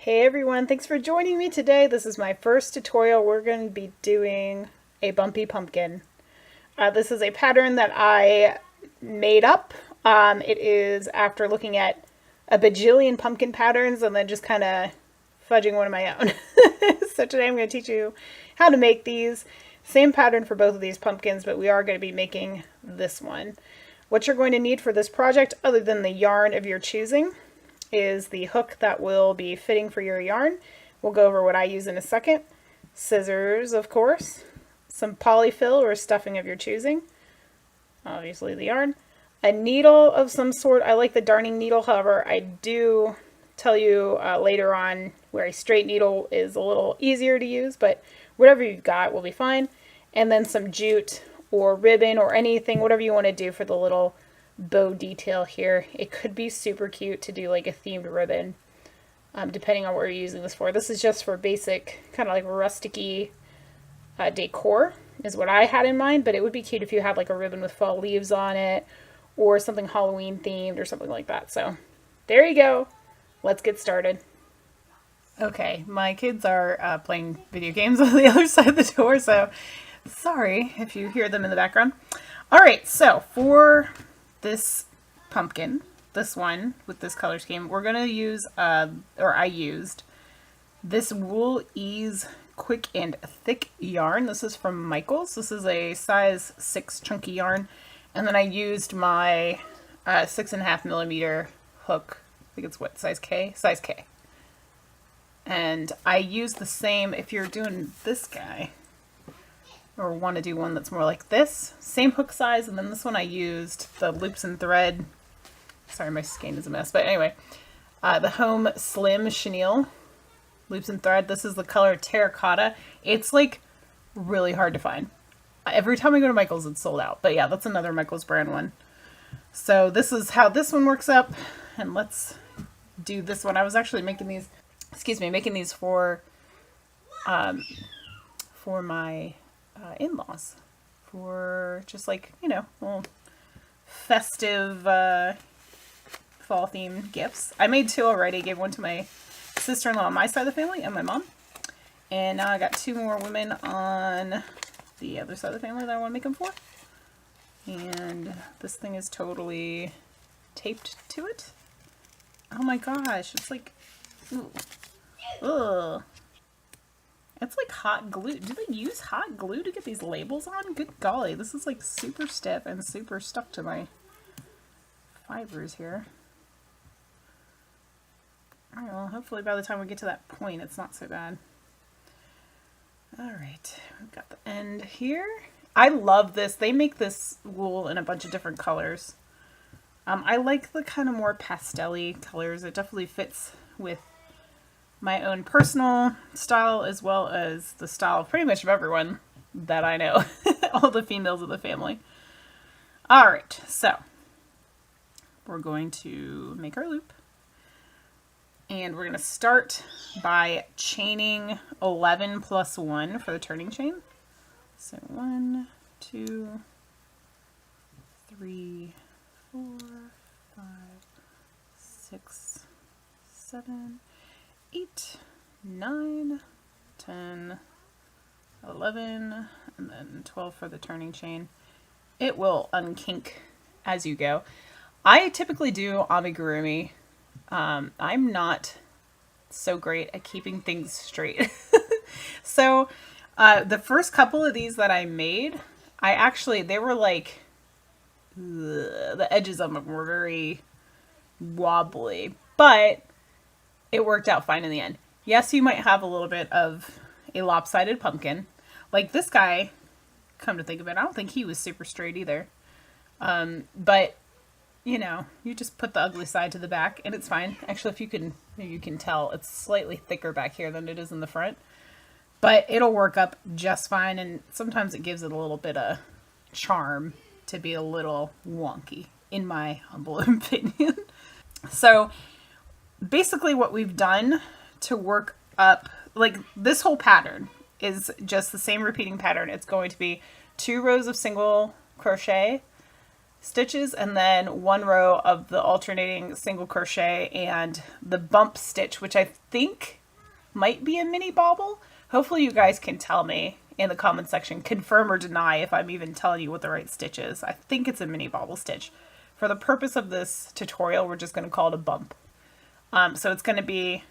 Hey everyone, thanks for joining me today. This is my first tutorial. We're going to be doing a bumpy pumpkin. This is a pattern that I made up. It is after looking at a bajillion pumpkin patterns and then just kind of fudging one of my own. So today I'm going to teach you how to make these. Same pattern for both of these pumpkins, but we are going to be making this one. What you're going to need for this project, other than the yarn of your choosing, is the hook that will be fitting for your yarn. We'll go over what I use in a second. Scissors, of course. Some polyfill or stuffing of your choosing. Obviously the yarn. A needle of some sort. I like the darning needle, however, I do tell you later on where a straight needle is a little easier to use, but whatever you've got will be fine. And then some jute or ribbon or anything, whatever you want to do for the little bow detail here. It could be super cute to do like a themed ribbon, depending on what you're using this for. This is just for basic, kind of like rusticy decor is what I had in mind, but it would be cute if you had like a ribbon with fall leaves on it or something Halloween themed or something like that. So there you go. Let's get started. Okay, my kids are playing video games on the other side of the door, so sorry if you hear them in the background. All right, so for this pumpkin, this one with this color scheme, we're going to use, I used this Wool Ease Quick and Thick yarn. This is from Michaels. This is a size 6 chunky yarn. And then I used my 6.5 millimeter hook. I think it's what, size K? Size K. And I use the same, if you're doing this guy, or want to do one that's more like this, same hook size. And then this one I used the loops and thread. Sorry, my skein is a mess, but anyway, the Home Slim Chenille loops and thread. This is the color Terracotta. It's like really hard to find. Every time I go to Michael's, it's sold out. But yeah, that's another Michael's brand one. So this is how this one works up. And let's do this one. I was actually making these, making these for my in-laws, for just like, you know, little festive fall themed gifts. I made 2 already, gave one to my sister-in-law on my side of the family and my mom, and now I got 2 more women on the other side of the family that I want to make them for. And this thing is totally taped to it. Oh my gosh, it's like, ooh. Ugh. It's like hot glue. Do they use hot glue to get these labels on? Good golly, this is like super stiff and super stuck to my fibers here. Alright, well, hopefully by the time we get to that point, it's not so bad. Alright, we've got the end here. I love this. They make this wool in a bunch of different colors. I like the kind of more pastel-y colors. It definitely fits with my own personal style as well as the style of pretty much of everyone that I know. All the females of the family. Alright, so we're going to make our loop. And we're going to start by chaining 11 plus 1 for the turning chain. So 1, 2, 3, 4, 5, 6, 7, 8, 9, 10, 11, and then 12 for the turning chain. It will unkink as you go. I typically do amigurumi. I'm not so great at keeping things straight. So the first couple of these that I made, they were like, the edges of them were very wobbly, but it worked out fine in the end. Yes, you might have a little bit of a lopsided pumpkin. Like this guy, come to think of it, I don't think he was super straight either. But, you know, you just put the ugly side to the back and it's fine. Actually, maybe you can tell, it's slightly thicker back here than it is in the front. But it'll work up just fine, and sometimes it gives it a little bit of charm to be a little wonky, in my humble opinion. So basically what we've done to work up, like this whole pattern is just the same repeating pattern. It's going to be 2 rows of single crochet, stitches, and then 1 row of the alternating single crochet and the bump stitch, which I think might be a mini bobble. Hopefully you guys can tell me in the comment section, confirm or deny if I'm even telling you what the right stitch is. I think it's a mini bobble stitch. For the purpose of this tutorial, we're just going to call it a bump. So it's going to be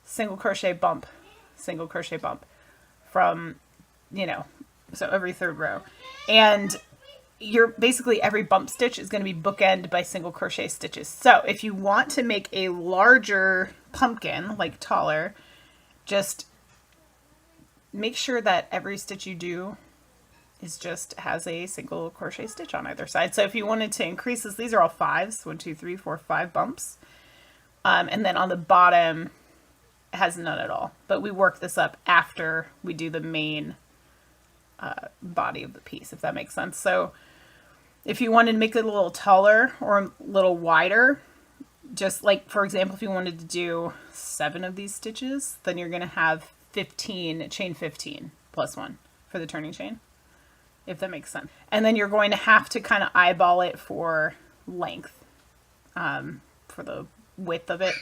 single crochet bump, single crochet bump from, you know, so every 3rd row. And you're basically every bump stitch is going to be bookended by single crochet stitches. So if you want to make a larger pumpkin, like taller, just make sure that every stitch you do is just has a single crochet stitch on either side. So if you wanted to increase this, these are all 5s, 1, 2, 3, 4, 5 bumps. And then on the bottom, it has none at all. But we work this up after we do the main body of the piece, if that makes sense. So if you wanted to make it a little taller or a little wider, just like, for example, if you wanted to do 7 of these stitches, then you're going to have 15, chain 15 plus 1 for the turning chain, if that makes sense. And then you're going to have to kind of eyeball it for length, for the width of it.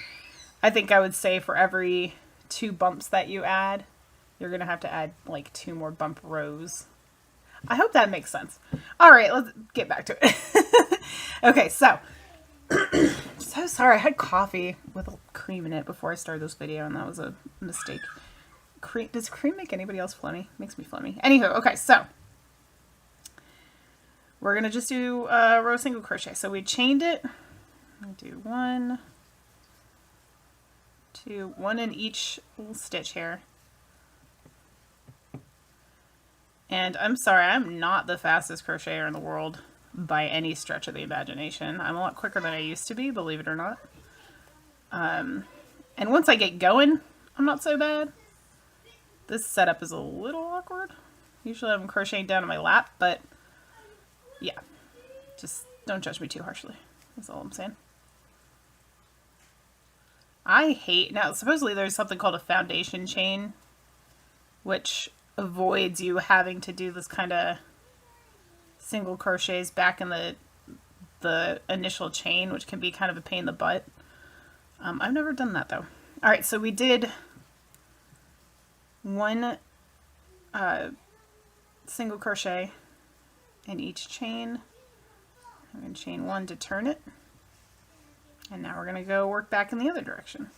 I think I would say for every 2 bumps that you add, you're going to have to add like 2 more bump rows. I hope that makes sense. All right, let's get back to it. Okay, so, so sorry. I had coffee with cream in it before I started this video, and that was a mistake. Cream, does cream make anybody else phlegmy? Makes me phlegmy. Anywho, okay, so we're going to just do a row single crochet. So we chained it. I'm going to do 1, 2, 1 in each little stitch here. And I'm sorry, I'm not the fastest crocheter in the world by any stretch of the imagination. I'm a lot quicker than I used to be, believe it or not. And once I get going, I'm not so bad. This setup is a little awkward. Usually I'm crocheting down in my lap, but yeah, just don't judge me too harshly. That's all I'm saying. I hate, now supposedly there's something called a foundation chain, which avoids you having to do this kind of single crochets back in the initial chain, which can be kind of a pain in the butt. I've never done that though. All right, so we did 1 single crochet in each chain. I'm going to chain 1 to turn it. And now we're going to go work back in the other direction.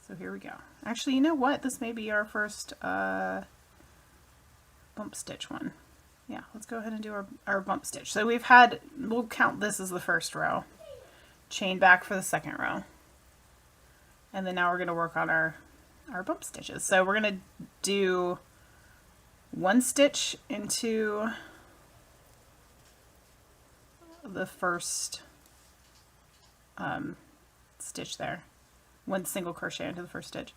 So here we go. Actually, you know what? This may be our first bump stitch one. Yeah, let's go ahead and do our bump stitch. So we've had, we'll count this as the first row. Chain back for the 2nd row. And then now we're going to work on our bump stitches. So we're going to do 1 stitch into the first stitch there. 1 single crochet into the first stitch.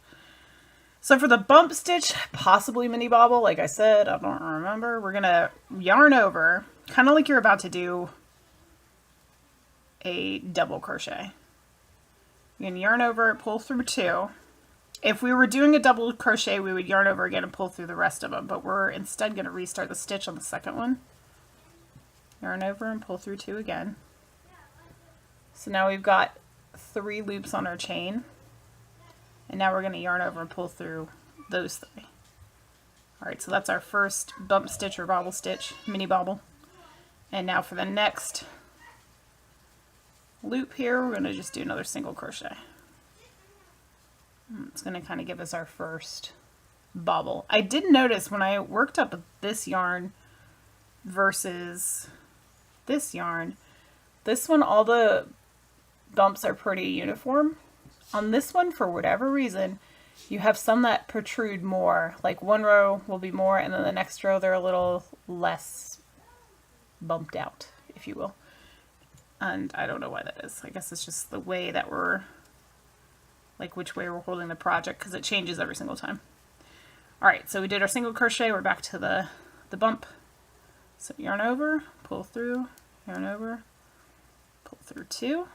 So for the bump stitch, possibly mini bobble, like I said, I don't remember, we're gonna yarn over, kind of like you're about to do a double crochet. You're gonna yarn over, pull through 2. If we were doing a double crochet, we would yarn over again and pull through the rest of them, but we're instead gonna restart the stitch on the 2nd one. Yarn over and pull through 2 again. So now we've got 3 loops on our chain. And now we're going to yarn over and pull through those 3. Alright, so that's our first bump stitch or bobble stitch, mini bobble. And now for the next loop here, we're going to just do another single crochet. It's going to kind of give us our first bobble. I did notice when I worked up this yarn versus this yarn, this one, all the bumps are pretty uniform. On this one, for whatever reason, you have some that protrude more. Like 1 row will be more, and then the next row they're a little less bumped out, if you will. And I don't know why that is. I guess it's just the way that we're, like which way we're holding the project, because it changes every single time. Alright, so we did our single crochet, we're back to the bump. So yarn over, pull through, yarn over, pull through 2.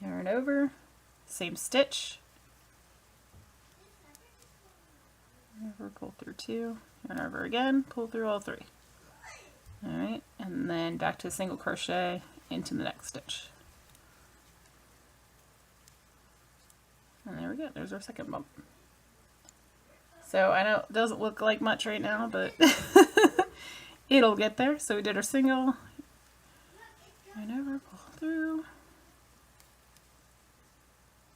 Yarn over, same stitch, yarn over, pull through 2, yarn over again, pull through all 3. All right, and then back to a single crochet into the next stitch. And there we go, there's our second bump. So I know it doesn't look like much right now, but it'll get there. So we did our single, yarn over, pull through.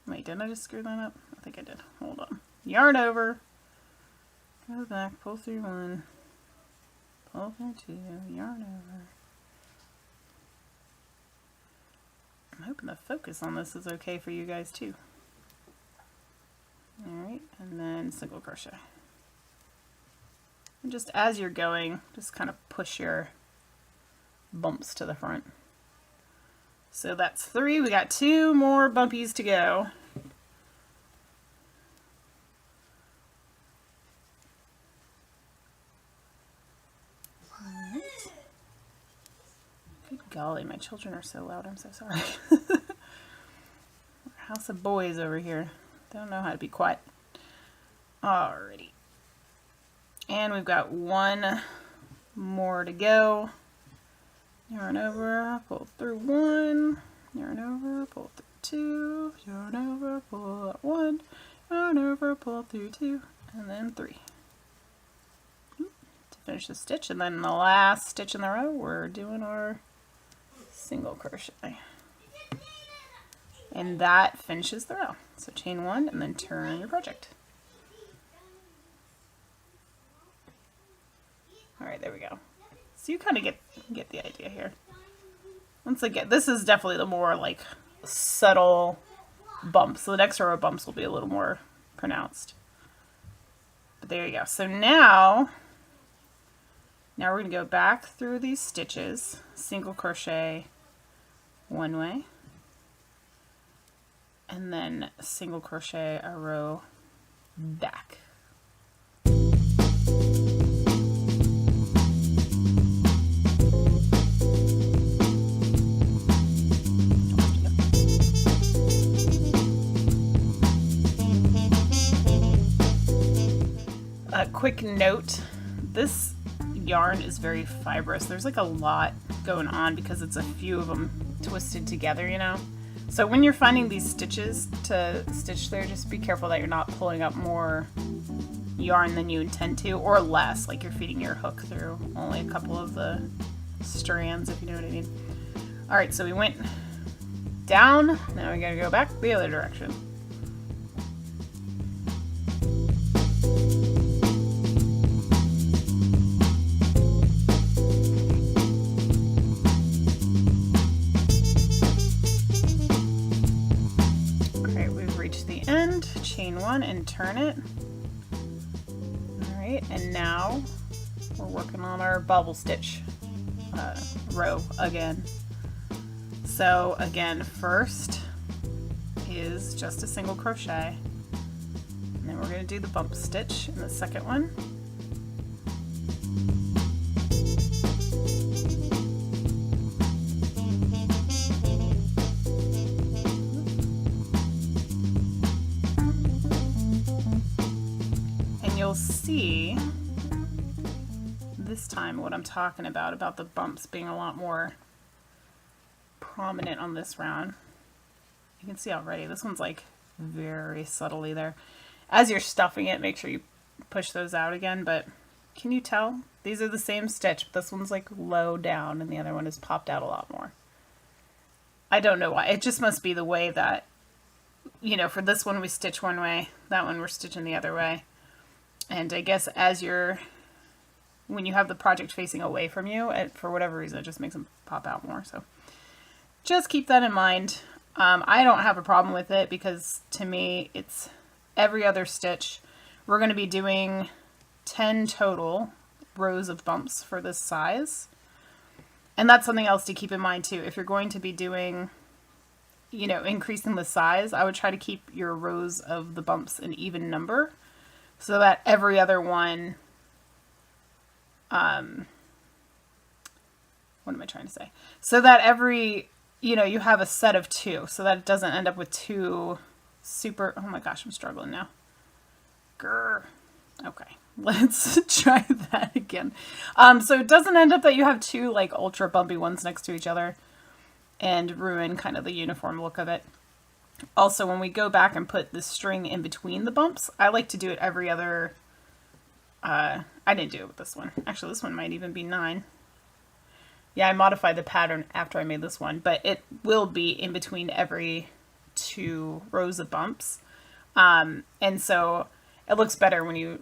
Wait, didn't I just screw that up? I think I did. Hold on. Yarn over, go back, pull through one, pull through two, yarn over. I'm hoping the focus on this is okay for you guys too. Alright, and then single crochet. And just as you're going, just kind of push your bumps to the front. So that's 3. We got 2 more bumpies to go. Alright. Good golly, my children are so loud, I'm so sorry. House of boys over here. Don't know how to be quiet. Alrighty. And we've got 1 more to go. Yarn over, pull through 1, yarn over, pull through 2, yarn over, pull out 1, yarn over, pull through 2, and then 3. To finish the stitch, and then the last stitch in the row, we're doing our single crochet. And that finishes the row. So chain 1 and then turn your project. Alright, there we go. So you kind of get the idea here. Once again, this is definitely the more like subtle bumps. So the next row of bumps will be a little more pronounced. But there you go. So now we're going to go back through these stitches, single crochet one way, and then single crochet a row back. A quick note, this yarn is very fibrous. There's like a lot going on because it's a few of them twisted together, you know. So when you're finding these stitches to stitch there, just be careful that you're not pulling up more yarn than you intend to, or less, like you're feeding your hook through only a couple of the strands, if you know what I mean. Alright, so we went down, now we gotta go back the other direction. Chain 1 and turn it. Alright, and now we're working on our bobble stitch row again. So again, first is just a single crochet, and then we're going to do the bump stitch in the second one. You'll see this time what I'm talking about the bumps being a lot more prominent on this round. You can see already, this one's like very subtly there. As you're stuffing it, make sure you push those out again, but can you tell? These are the same stitch, but this one's like low down and the other one is popped out a lot more. I don't know why. It just must be the way that, you know, for this one we stitch one way, that one we're stitching the other way. And I guess when you have the project facing away from you, for whatever reason, it just makes them pop out more. So just keep that in mind. I don't have a problem with it because to me, it's every other stitch. We're going to be doing 10 total rows of bumps for this size. And that's something else to keep in mind too. If you're going to be doing, you know, increasing the size, I would try to keep your rows of the bumps an even number, so that every other one, what am I trying to say? So that every, you know, you have a set of 2, so that it doesn't end up with 2 super, oh my gosh, I'm struggling now. Grr. Okay, let's try that again. So it doesn't end up that you have two like ultra bumpy ones next to each other and ruin kind of the uniform look of it. Also, when we go back and put the string in between the bumps, I like to do it every other, I didn't do it with this one. Actually, this one might even be 9. Yeah, I modified the pattern after I made this one, but it will be in between every 2 rows of bumps. And so it looks better when you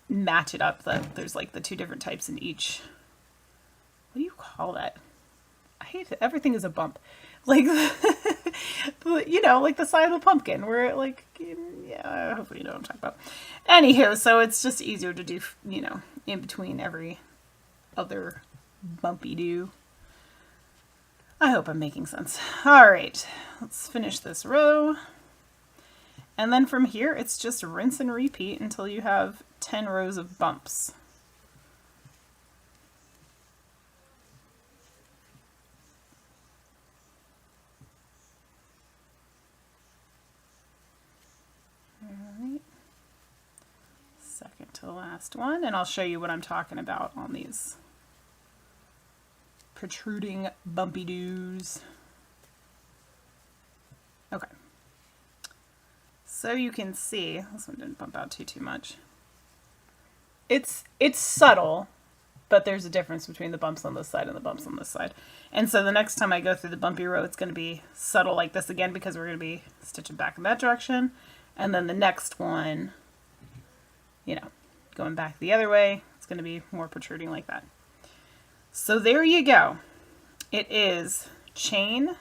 match it up, that there's like the 2 different types in each. What do you call that? I hate it. Everything is a bump. Like, you know, like the side of the pumpkin where it like, yeah, hopefully you know what I'm talking about. Anywho, so it's just easier to do, you know, in between every other bumpy do. I hope I'm making sense. All right, let's finish this row. And then from here, it's just rinse and repeat until you have 10 rows of bumps. Second to the last one, and I'll show you what I'm talking about on these protruding bumpy doos. Okay. So you can see, this one didn't bump out too much. It's subtle, but there's a difference between the bumps on this side and the bumps on this side. And so the next time I go through the bumpy row, it's going to be subtle like this again because we're going to be stitching back in that direction. And then the next one, you know, going back the other way, it's going to be more protruding like that. So there you go. It is chain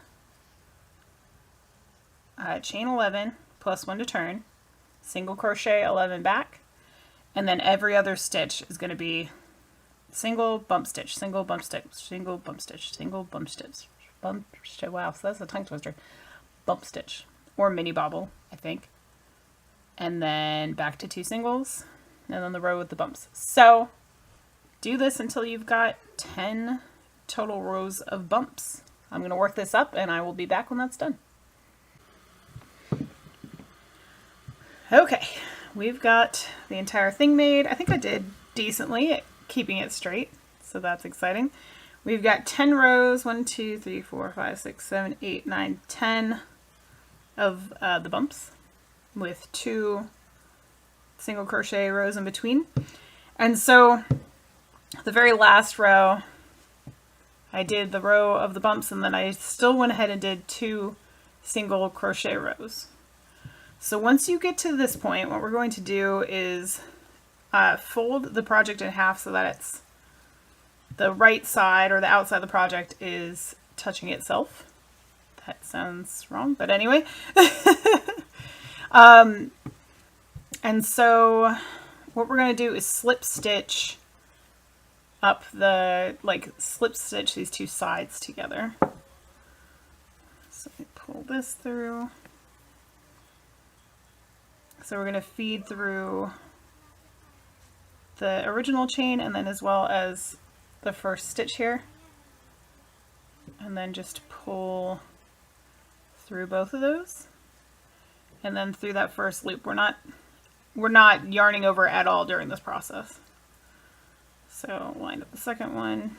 11 plus 1 to turn, single crochet 11 back, and then every other stitch is going to be single bump stitch, single bump stitch, single bump stitch, single bump stitch, bump stitch. Wow, so that's a tongue twister. Bump stitch or mini bobble, I think. And then back to 2 singles, and then the row with the bumps. So do this until you've got 10 total rows of bumps. I'm going to work this up and I will be back when that's done. Okay, we've got the entire thing made. I think I did decently at keeping it straight, so that's exciting. We've got 10 rows, 1, 2, 3, 4, 5, 6, 7, 8, 9, 10 of the bumps, with 2 single crochet rows in between. And so the very last row, I did the row of the bumps, and then I still went ahead and did 2 single crochet rows. So once you get to this point, what we're going to do is fold the project in half so that it's the right side, or the outside of the project is touching itself. That sounds wrong, but anyway. And so what we're going to do is slip stitch up the, like slip stitch these 2 sides together. So we pull this through. So we're going to feed through the original chain and then as well as the first stitch here. And then just pull through both of those. And then through that first loop. We're not yarning over at all during this process. So line up the second one.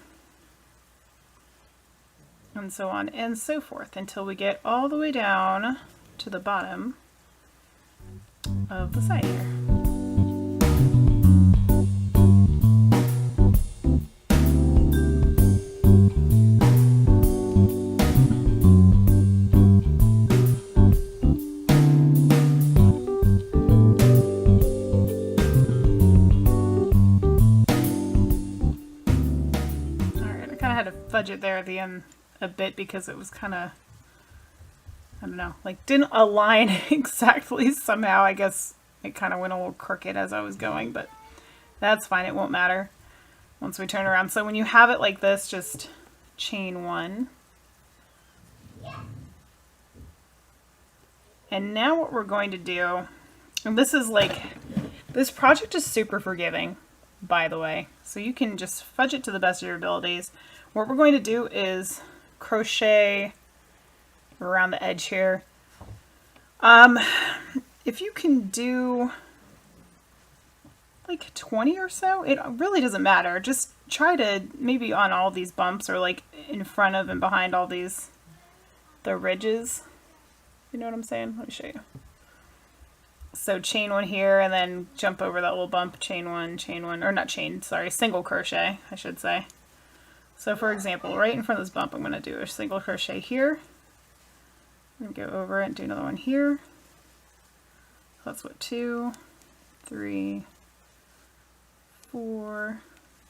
And so on and so forth until we get all the way down to the bottom of the side here. Alright, I kind of had to fudge it there at the end a bit because it was kind of, I don't know, like didn't align exactly somehow. I guess it kind of went a little crooked as I was going, but that's fine. It won't matter once we turn around. So when you have it like this, just chain 1. And now what we're going to do, and this is like, this project is super forgiving, by the way. So you can just fudge it to the best of your abilities. What we're going to do is crochet around the edge here. If you can do like 20 or so. It really doesn't matter. Just try to maybe on all these bumps or like in front of and behind all these, the ridges. You know what I'm saying? Let me show you. So chain one here and then jump over that little bump, chain one, or not chain, sorry, single crochet, I should say. So for example, right in front of this bump, I'm going to do a single crochet here. And go over it and do another one here. That's what, 2, 3, 4,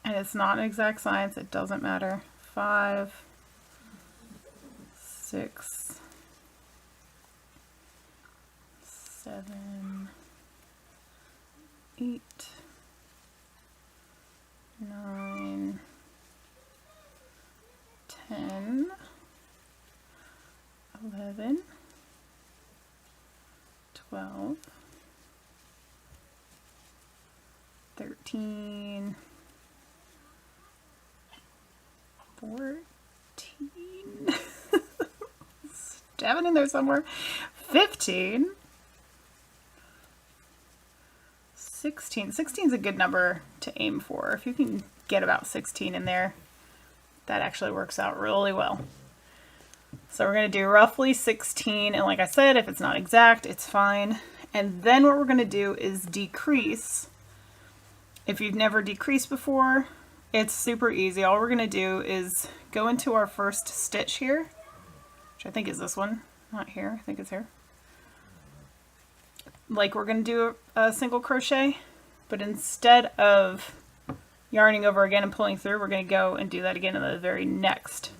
and it's not an exact science, it doesn't matter. 5, 6, 7, 8, 9, 10, 11, 12, 13, 14, stabbing in there somewhere, 15, 16. 16 is a good number to aim for. If you can get about 16 in there, that actually works out really well. So we're going to do roughly 16, and like I said, if it's not exact, it's fine. And then what we're going to do is decrease. If you've never decreased before, it's super easy. All we're going to do is go into our first stitch here, which I think is this one, not here, I think it's here. Like we're going to do a single crochet, but instead of yarning over again and pulling through, we're going to go and do that again in the very next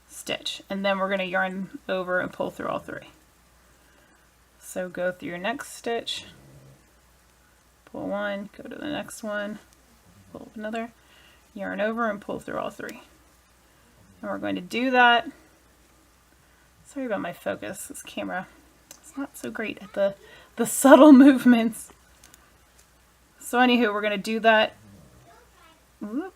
stitch, and then we're going to yarn over and pull through all 3. So go through your next stitch, pull one, go to the next one, pull another, yarn over and pull through all 3. And we're going to do that. Sorry about my focus, this camera, it's not so great at the subtle movements. So anywho, we're going to do that. Whoop.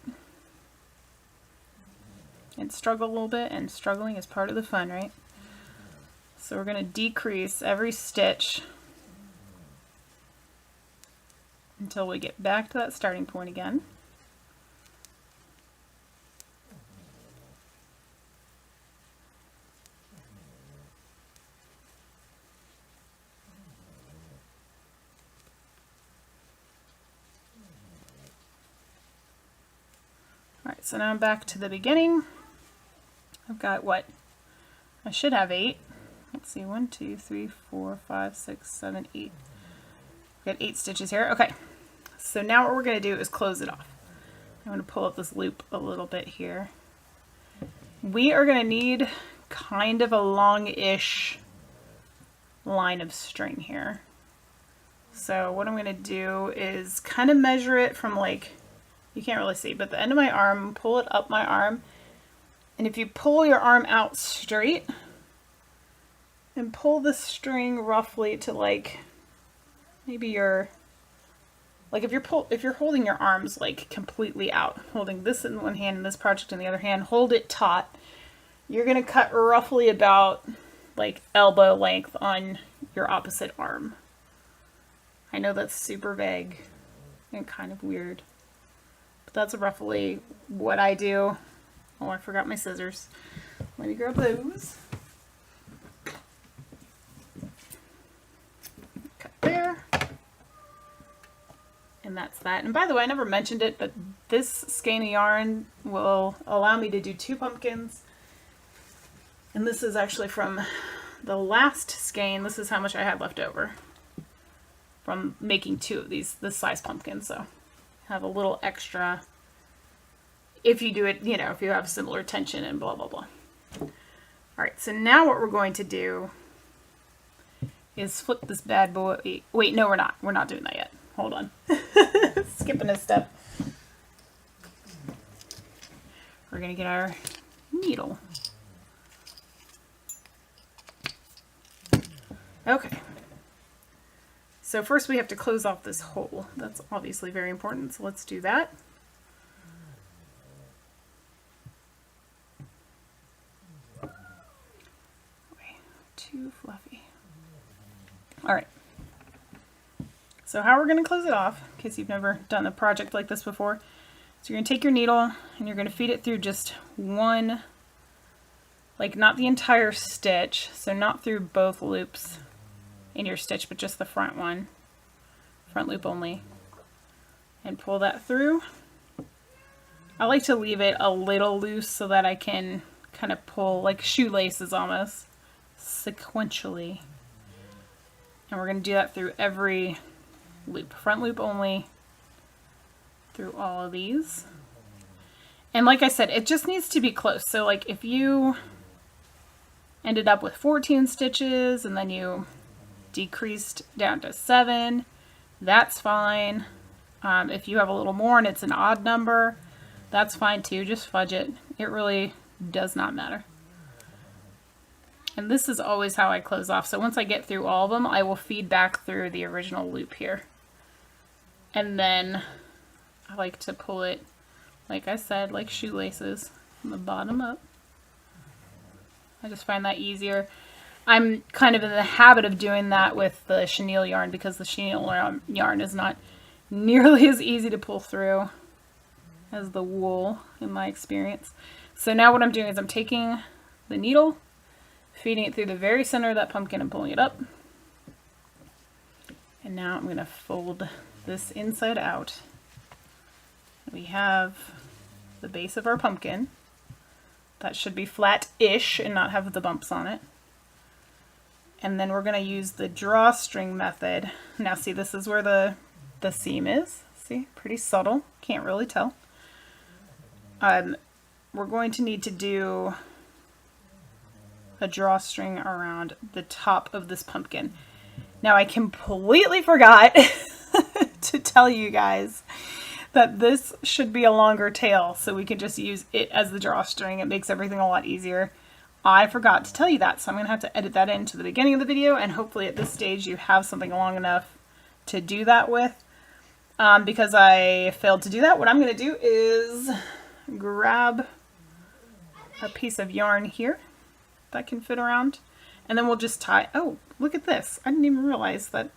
And struggle a little bit, and struggling is part of the fun, right? So we're going to decrease every stitch until we get back to that starting point again. Alright, so now I'm back to the beginning. I've got what? I should have 8. Let's see, 1, 2, 3, 4, 5, 6, 7, 8. We've got 8 stitches here. Okay, so now what we're going to do is close it off. I'm going to pull up this loop a little bit here. We are going to need kind of a long-ish line of string here. So what I'm going to do is kind of measure it from, like, you can't really see, but the end of my arm, pull it up my arm. And if you pull your arm out straight and pull the string roughly to like maybe your, like if you're holding your arms like completely out, holding this in one hand and this project in the other hand, hold it taut. You're going to cut roughly about like elbow length on your opposite arm. I know that's super vague and kind of weird, but that's roughly what I do. Oh, I forgot my scissors. Let me grab those. Cut there. And that's that. And by the way, I never mentioned it, but this skein of yarn will allow me to do 2 pumpkins. And this is actually from the last skein. This is how much I had left over from making 2 of these, this size pumpkin. So have a little extra if you do it, you know, if you have similar tension and blah, blah, blah. All right, so now what we're going to do is flip this bad boy. Wait, no, we're not. We're not doing that yet. Hold on. Skipping a step. We're going to get our needle. Okay. So first we have to close off this hole. That's obviously very important, so let's do that. Too fluffy. All right. So how we're going to close it off, in case you've never done a project like this before, so you're going to take your needle and you're going to feed it through just one, like not the entire stitch, so not through both loops in your stitch, but just the front one, front loop only, and pull that through. I like to leave it a little loose so that I can kind of pull like shoelaces almost sequentially. And we're going to do that through every loop, front loop only, through all of these. And like I said, it just needs to be close. So like if you ended up with 14 stitches and then you decreased down to 7, that's fine. If you have a little more and it's an odd number, that's fine too. Just fudge it. It really does not matter. And this is always how I close off. So once I get through all of them, I will feed back through the original loop here. And then I like to pull it, like I said, like shoelaces from the bottom up. I just find that easier. I'm kind of in the habit of doing that with the chenille yarn because the chenille yarn is not nearly as easy to pull through as the wool in my experience. So now what I'm doing is I'm taking the needle, feeding it through the very center of that pumpkin and pulling it up. And now I'm going to fold this inside out. We have the base of our pumpkin. That should be flat-ish and not have the bumps on it. And then we're going to use the drawstring method. Now see, this is where the seam is. See, pretty subtle. Can't really tell. We're going to need to do a drawstring around the top of this pumpkin. Now I completely forgot to tell you guys that this should be a longer tail, so we can just use it as the drawstring. It makes everything a lot easier. I forgot to tell you that, so I'm going to have to edit that into the beginning of the video, and hopefully at this stage you have something long enough to do that with. Because I failed to do that, what I'm going to do is grab a piece of yarn here that can fit around, and then we'll just tie. Oh, look at this. I didn't even realize that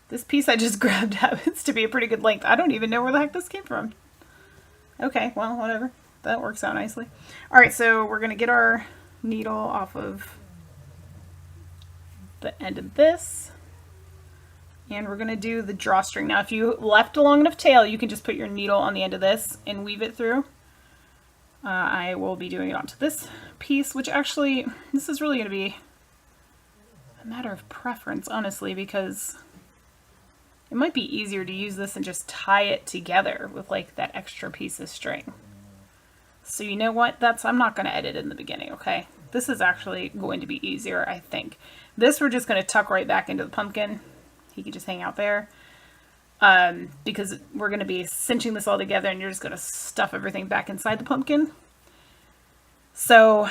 this piece I just grabbed happens to be a pretty good length. I don't even know where the heck this came from. Okay, well, whatever. That works out nicely. All right, so we're going to get our needle off of the end of this, and we're going to do the drawstring. Now, if you left a long enough tail, you can just put your needle on the end of this and weave it through. I will be doing it onto this piece, which actually, this is really going to be a matter of preference, honestly, because it might be easier to use this and just tie it together with like that extra piece of string. So you know what? I'm not going to edit in the beginning, okay? This is actually going to be easier, I think. This we're just going to tuck right back into the pumpkin. He can just hang out there. Because we're going to be cinching this all together and you're just going to stuff everything back inside the pumpkin. So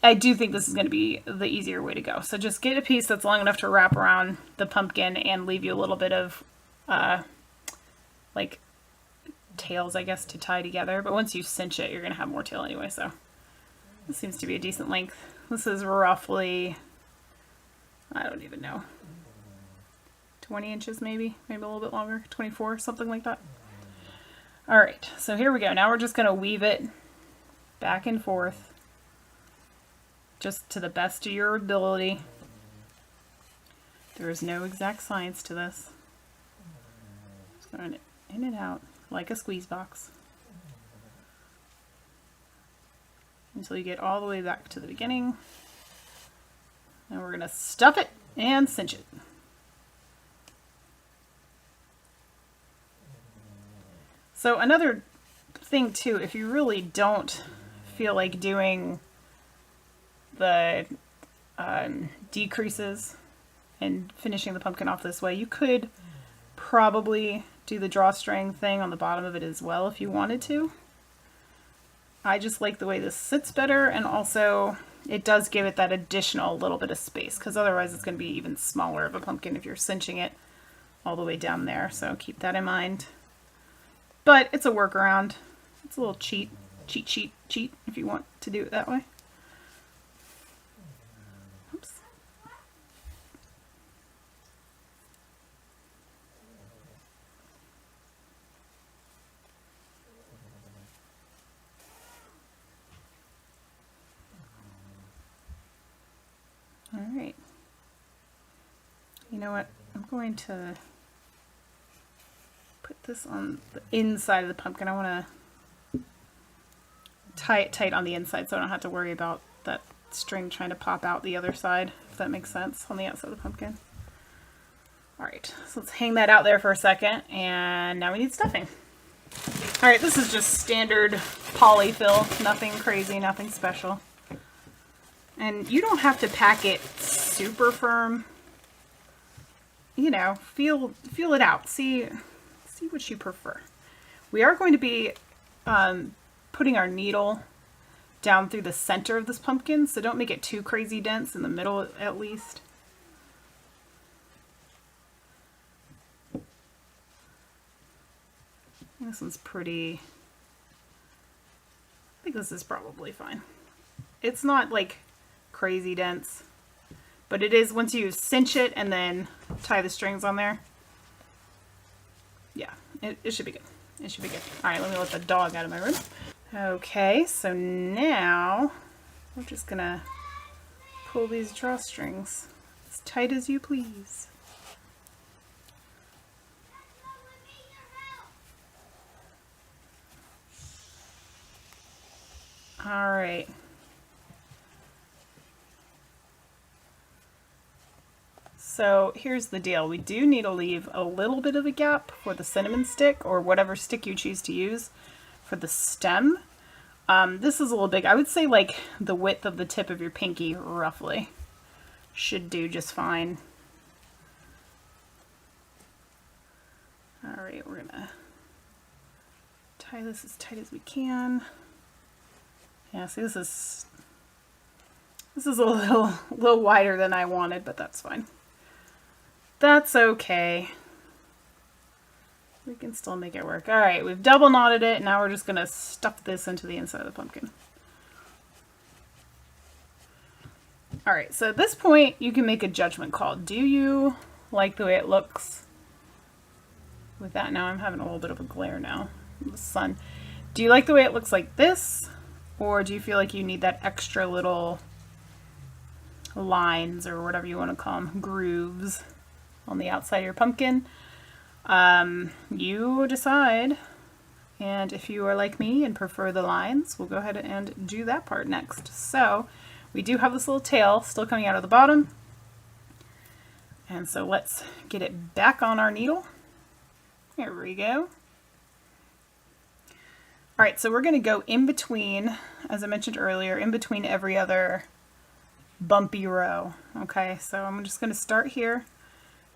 I do think this is going to be the easier way to go. So just get a piece that's long enough to wrap around the pumpkin and leave you a little bit of like tails, I guess, to tie together. But once you cinch it, you're going to have more tail anyway. So this seems to be a decent length. This is roughly, I don't even know, 20 inches maybe a little bit longer, 24, something like that. All right, so here we go. Now we're just going to weave it back and forth just to the best of your ability. There is no exact science to this. Just going in and out like a squeeze box until you get all the way back to the beginning. And we're going to stuff it and cinch it. So another thing too, if you really don't feel like doing the decreases and finishing the pumpkin off this way, you could probably do the drawstring thing on the bottom of it as well if you wanted to. I just like the way this sits better, and also it does give it that additional little bit of space, because otherwise it's going to be even smaller of a pumpkin if you're cinching it all the way down there, so keep that in mind. But it's a workaround. It's a little cheat if you want to do it that way. Oops. You know what? I'm going to put this on the inside of the pumpkin. I want to tie it tight on the inside so I don't have to worry about that string trying to pop out the other side, if that makes sense, on the outside of the pumpkin. Alright, so let's hang that out there for a second, and now we need stuffing. Alright, this is just standard polyfill, nothing crazy, nothing special. And you don't have to pack it super firm. You know, feel it out. See what you prefer. We are going to be putting our needle down through the center of this pumpkin, so don't make it too crazy dense, in the middle at least. This one's pretty, I think this is probably fine. It's not like crazy dense, but it is once you cinch it and then tie the strings on there. Yeah, it should be good. It should be good. All right, let me let the dog out of my room. Okay, so now we're just gonna pull these drawstrings as tight as you please. All right. So here's the deal. We do need to leave a little bit of a gap for the cinnamon stick, or whatever stick you choose to use for the stem. This is a little big. I would say like the width of the tip of your pinky, roughly. Should do just fine. All right, we're gonna tie this as tight as we can. Yeah, see, this is a little wider than I wanted, but that's fine. That's okay. We can still make it work. All right, we've double knotted it. Now we're just going to stuff this into the inside of the pumpkin. All right, so at this point, you can make a judgment call. Do you like the way it looks with that? Now I'm having a little bit of a glare now in the sun. Do you like the way it looks like this? Or do you feel like you need that extra little lines, or whatever you want to call them, grooves on the outside of your pumpkin? You decide. And if you are like me and prefer the lines, we'll go ahead and do that part next. So we do have this little tail still coming out of the bottom. And so let's get it back on our needle. There we go. All right, so we're going to go in between, as I mentioned earlier, in between every other bumpy row. Okay, so I'm just going to start here,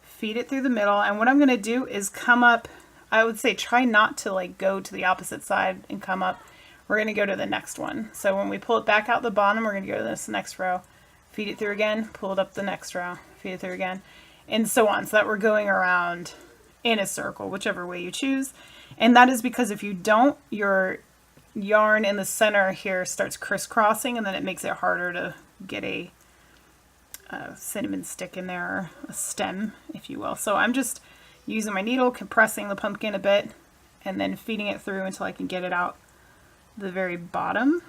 feed it through the middle, and what I'm going to do is come up. I would say try not to like go to the opposite side and come up. We're going to go to the next one. So when we pull it back out the bottom, we're going to go to this next row, feed it through again, pull it up the next row, feed it through again, and so on, so that we're going around in a circle, whichever way you choose. And that is because if you don't, your yarn in the center here starts crisscrossing, and then it makes it harder to get a cinnamon stick in there, or a stem, if you will. So I'm just using my needle, compressing the pumpkin a bit, and then feeding it through until I can get it out the very bottom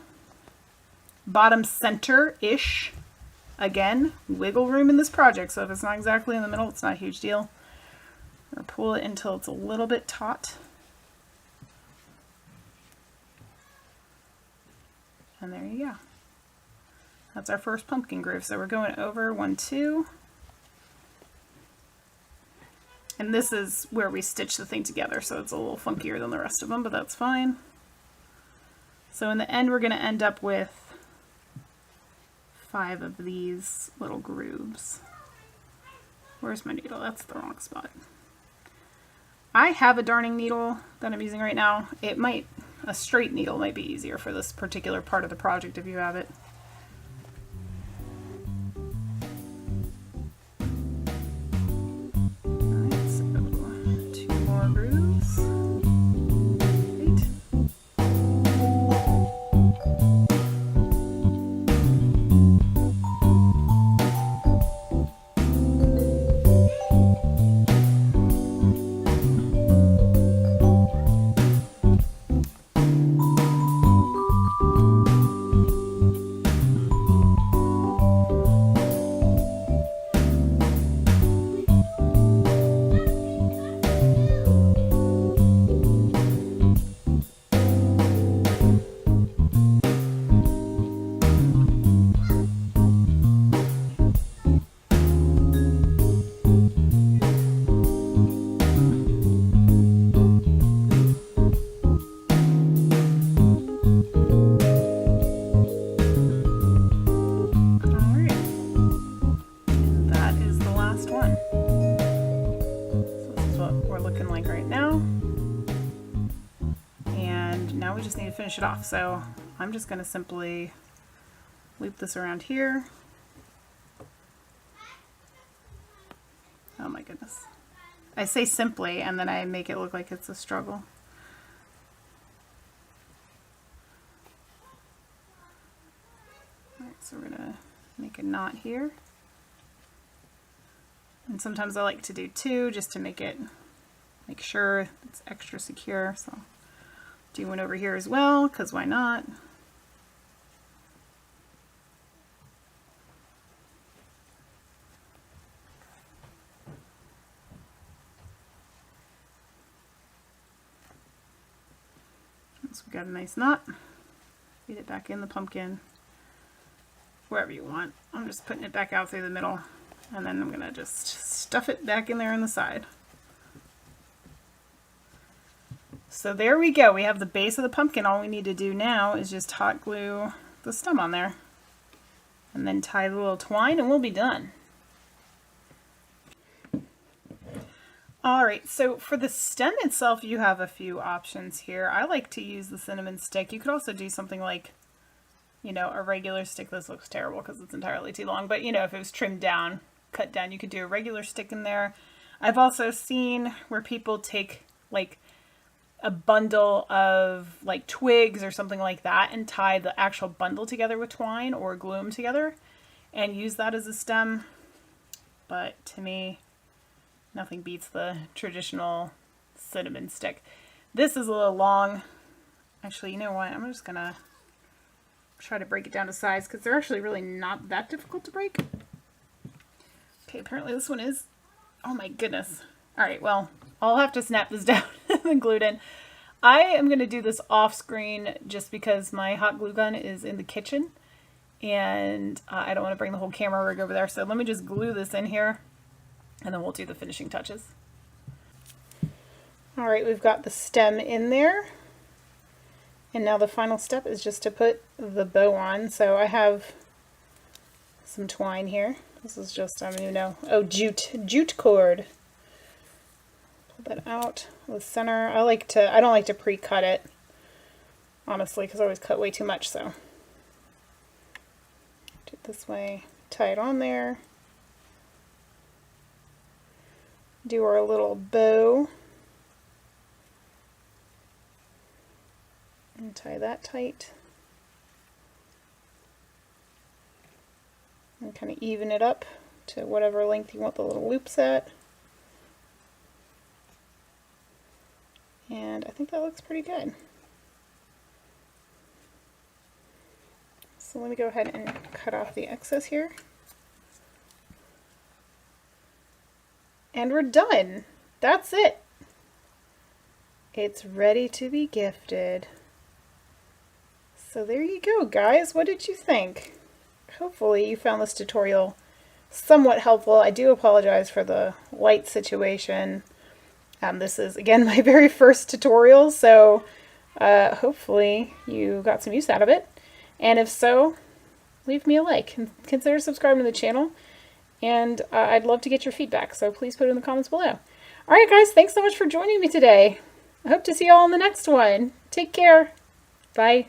center-ish. Again, wiggle room in this project, so if it's not exactly in the middle, it's not a huge deal. Or pull it until it's a little bit taut. And there you go. That's our first pumpkin groove. So we're going over 1, 2. And this is where we stitch the thing together, so it's a little funkier than the rest of them, but that's fine. So in the end, we're going to end up with 5 of these little grooves. Where's my needle? That's the wrong spot. I have a darning needle that I'm using right now. A straight needle might be easier for this particular part of the project if you have it. Alright, so 2 more grooves. Great. last one. So this is what we're looking like right now. And now we just need to finish it off. So I'm just going to simply loop this around here. Oh my goodness. I say simply and then I make it look like it's a struggle. Alright, so we're going to make a knot here. And sometimes I like to do two just to make sure it's extra secure. So do one over here as well, because why not? So we got a nice knot. Feed it back in the pumpkin, wherever you want. I'm just putting it back out through the middle, and then I'm gonna just stuff it back in there on the side. So there we go. We have the base of the pumpkin. All we need to do now is just hot glue the stem on there, and then tie the little twine, and we'll be done. Alright, so for the stem itself, you have a few options here. I like to use the cinnamon stick. You could also do something like, you know, a regular stick. This looks terrible because it's entirely too long, but you know, if it was trimmed down, cut down, you could do a regular stick in there. I've also seen where people take like a bundle of like twigs or something like that and tie the actual bundle together with twine or glue them together and use that as a stem. But to me, nothing beats the traditional cinnamon stick. This is a little long. Actually, you know what? I'm just gonna try to break it down to size because they're actually really not that difficult to break. Okay, apparently this one is. Oh my goodness. All right, well, I'll have to snap this down and glue it in. I am gonna do this off screen just because my hot glue gun is in the kitchen and I don't want to bring the whole camera rig over there. So let me just glue this in here, and then we'll do the finishing touches. All right, we've got the stem in there. And now the final step is just to put the bow on. So I have some twine here. This is just, I don't even know. Oh, jute cord. Pull that out of the center. I don't like to pre-cut it, honestly, because I always cut way too much, so. Do it this way, tie it on there. Do our little bow and tie that tight and kind of even it up to whatever length you want the little loops at. And I think that looks pretty good. So let me go ahead and cut off the excess here. And we're done. That's it. It's ready to be gifted. So there you go, guys. What did you think? Hopefully you found this tutorial somewhat helpful. I do apologize for the light situation. This is, again, my very first tutorial, so hopefully you got some use out of it. And if so, leave me a like and consider subscribing to the channel. And I'd love to get your feedback, so please put it in the comments below. Alright guys, thanks so much for joining me today. I hope to see you all in the next one. Take care. Bye.